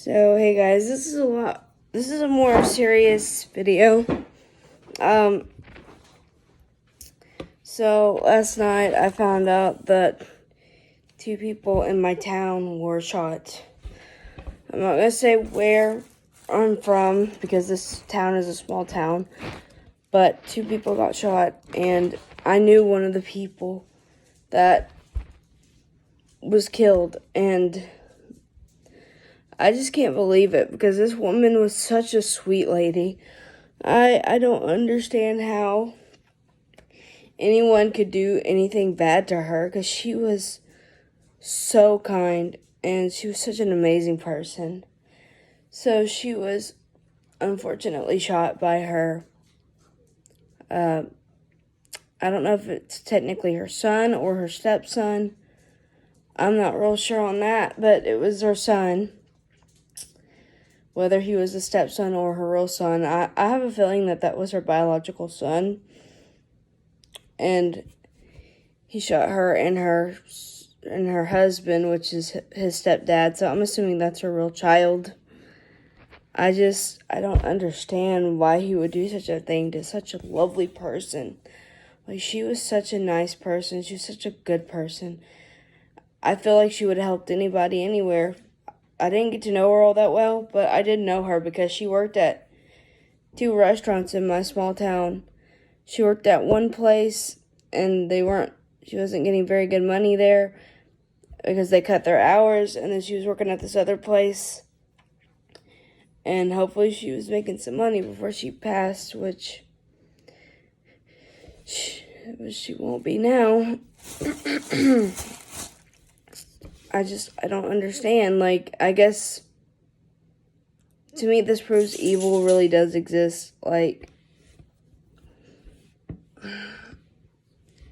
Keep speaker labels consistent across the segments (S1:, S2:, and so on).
S1: So, hey guys, this is a more serious video. Um, so last night I found out that two people in my town were shot. I'm not gonna say where I'm from because this town is a small town, but two people got shot, and I knew one of the people that was killed, and I just can't believe it because this woman was such a sweet lady. I don't understand how anyone could do anything bad to her because she was so kind and she was such an amazing person. So she was unfortunately shot by her. I don't know if it's technically her son or her stepson. I'm not real sure on that, but it was her son. Whether he was a stepson or her real son, I have a feeling that was her biological son. And he shot her and her husband, which is his stepdad. So I'm assuming that's her real child. I don't understand why he would do such a thing to such a lovely person. Like, she was such a nice person. She was such a good person. I feel like she would have helped anybody anywhere. I didn't get to know her all that well, but I did know her because she worked at two restaurants in my small town. She worked at one place and she wasn't getting very good money there because they cut their hours, and then she was working at this other place, and hopefully she was making some money before she passed, which she won't be now. I don't understand. Like, I guess, to me, this proves evil really does exist. Like,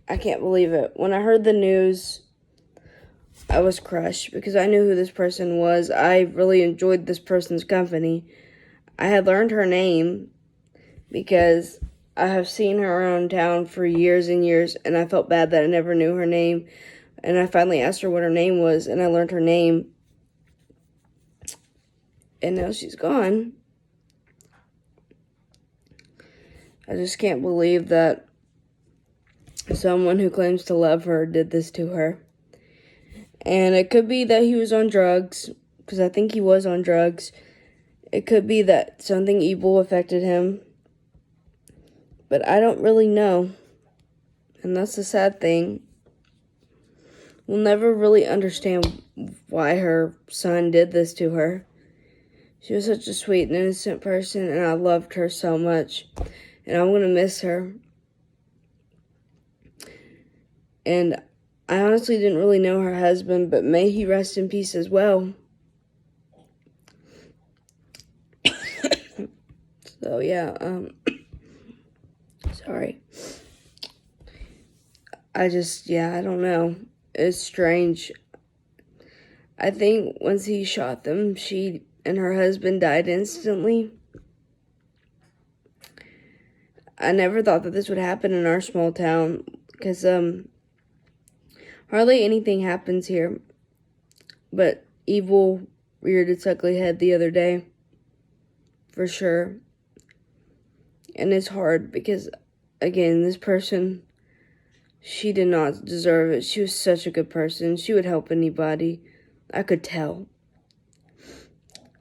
S1: I can't believe it. When I heard the news, I was crushed because I knew who this person was. I really enjoyed this person's company. I had learned her name because I have seen her around town for years and years, and I felt bad that I never knew her name. And I finally asked her what her name was, and I learned her name. And now she's gone. I just can't believe that someone who claims to love her did this to her. And it could be that he was on drugs, because I think he was on drugs. It could be that something evil affected him. But I don't really know. And that's the sad thing. We'll never really understand why her son did this to her. She was such a sweet and innocent person, and I loved her so much. And I'm going to miss her. And I honestly didn't really know her husband, but may he rest in peace as well. So, yeah, sorry. I don't know. It's strange. I think once he shot them, she and her husband died instantly. I never thought that this would happen in our small town because hardly anything happens here. But evil reared its ugly head the other day, for sure. And it's hard because, again, this person, she did not deserve it. She was such a good person. She would help anybody. I could tell.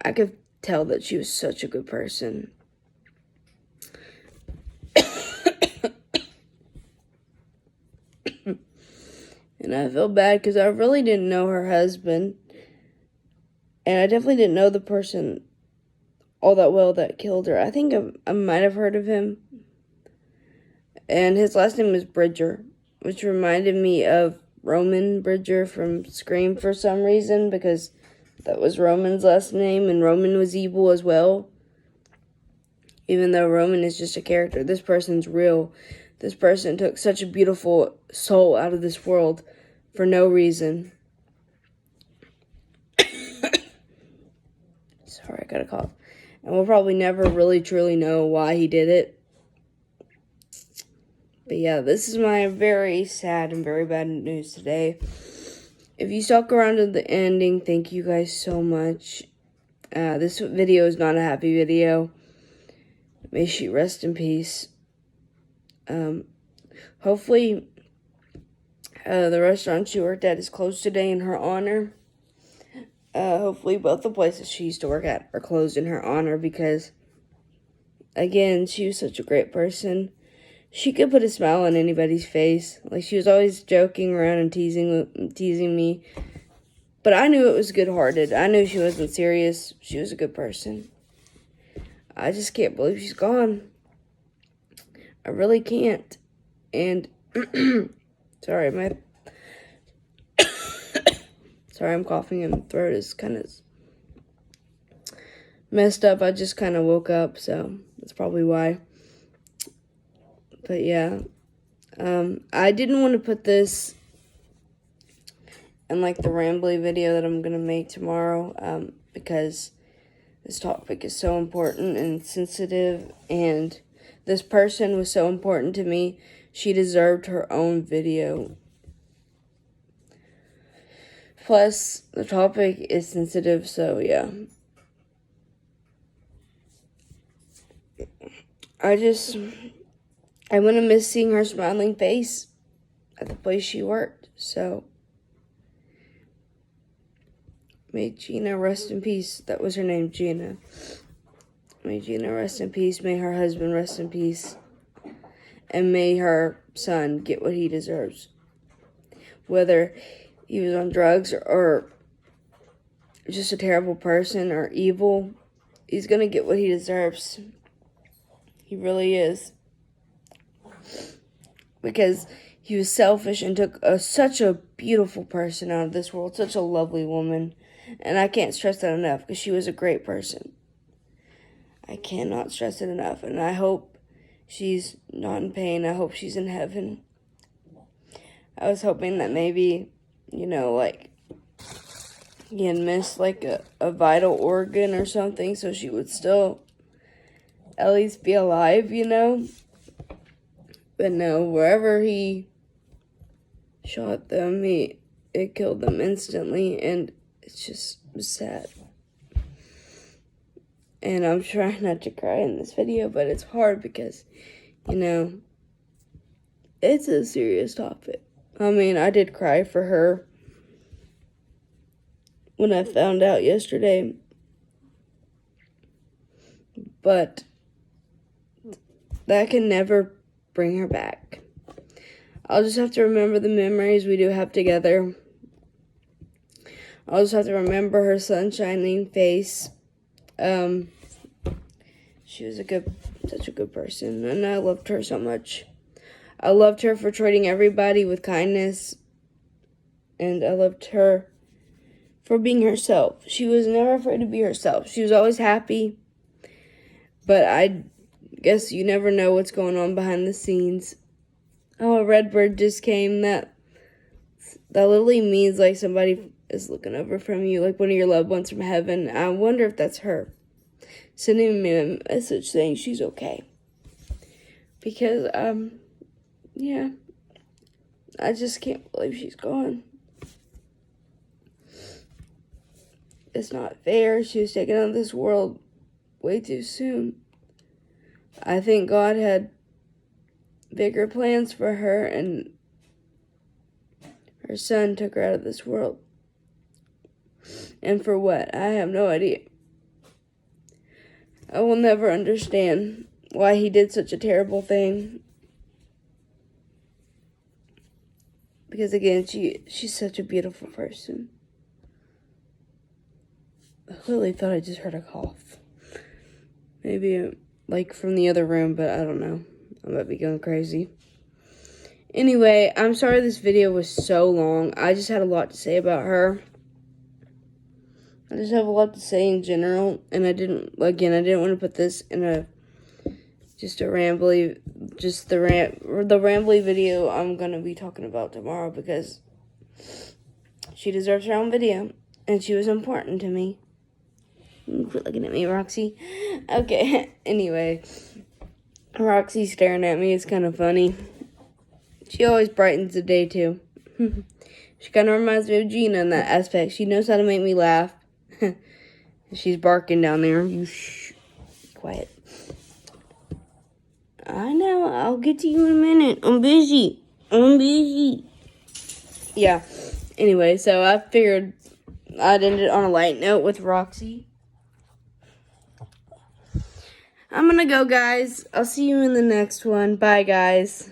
S1: I could tell that she was such a good person. And I feel bad because I really didn't know her husband. And I definitely didn't know the person all that well that killed her. I think I might have heard of him. And his last name was Bridger, which reminded me of Roman Bridger from Scream for some reason, because that was Roman's last name, and Roman was evil as well. Even though Roman is just a character, this person's real. This person took such a beautiful soul out of this world for no reason. Sorry, I got a cough. And we'll probably never really truly know why he did it. But yeah, this is my very sad and very bad news today. If you stuck around to the ending, thank you guys so much. This video is not a happy video. May she rest in peace. Hopefully, the restaurant she worked at is closed today in her honor. Hopefully both the places she used to work at are closed in her honor because, again, she was such a great person. She could put a smile on anybody's face. Like, she was always joking around and teasing me. But I knew it was good-hearted. I knew she wasn't serious. She was a good person. I just can't believe she's gone. I really can't. And, sorry, sorry, I'm coughing and my throat is kind of messed up. I just kind of woke up, so that's probably why. But yeah, I didn't want to put this in like the rambly video that I'm going to make tomorrow, because this topic is so important and sensitive, and this person was so important to me. She deserved her own video. Plus, the topic is sensitive, so yeah. I'm going to miss seeing her smiling face at the place she worked, so may Gina rest in peace. That was her name, Gina. May Gina rest in peace. May her husband rest in peace. And may her son get what he deserves. Whether he was on drugs or just a terrible person or evil, he's going to get what he deserves. He really is. Because he was selfish and took such a beautiful person out of this world, such a lovely woman. And I can't stress that enough because she was a great person. I cannot stress it enough. And I hope she's not in pain. I hope she's in heaven. I was hoping that maybe, like, he had missed like a vital organ or something so she would still at least be alive, But no, wherever he shot them, it killed them instantly, and it's just sad. And I'm trying not to cry in this video, but it's hard because, it's a serious topic. I mean, I did cry for her when I found out yesterday, but that can never bring her back. I'll just have to remember the memories we do have together. I'll just have to remember her sunshining face. She was such a good person, and I loved her so much. I loved her for treating everybody with kindness, and I loved her for being herself. She was never afraid to be herself. She was always happy, but I guess you never know what's going on behind the scenes. Oh, a red bird just came. That literally means like somebody is looking over from you, like one of your loved ones from heaven. I wonder if that's her sending me a message saying she's okay. Because, yeah, I just can't believe she's gone. It's not fair. She was taken out of this world way too soon. I think God had bigger plans for her, and her son took her out of this world. And for what? I have no idea. I will never understand why he did such a terrible thing. Because again, she's such a beautiful person. I really thought I just heard a cough. Maybe like from the other room, but I don't know. I might be going crazy. Anyway, I'm sorry this video was so long. I just had a lot to say about her. I just have a lot to say in general, and I didn't want to put this in the rambly video I'm going to be talking about tomorrow, because she deserves her own video, and she was important to me. Quit looking at me, Roxy. Okay, anyway, Roxy staring at me is kind of funny. She always brightens the day, too. She kind of reminds me of Gina in that aspect. She knows how to make me laugh. She's barking down there. You shh. Quiet. I know. I'll get to you in a minute. I'm busy. Yeah. Anyway, so I figured I'd end it on a light note with Roxy. I'm gonna go, guys. I'll see you in the next one. Bye, guys.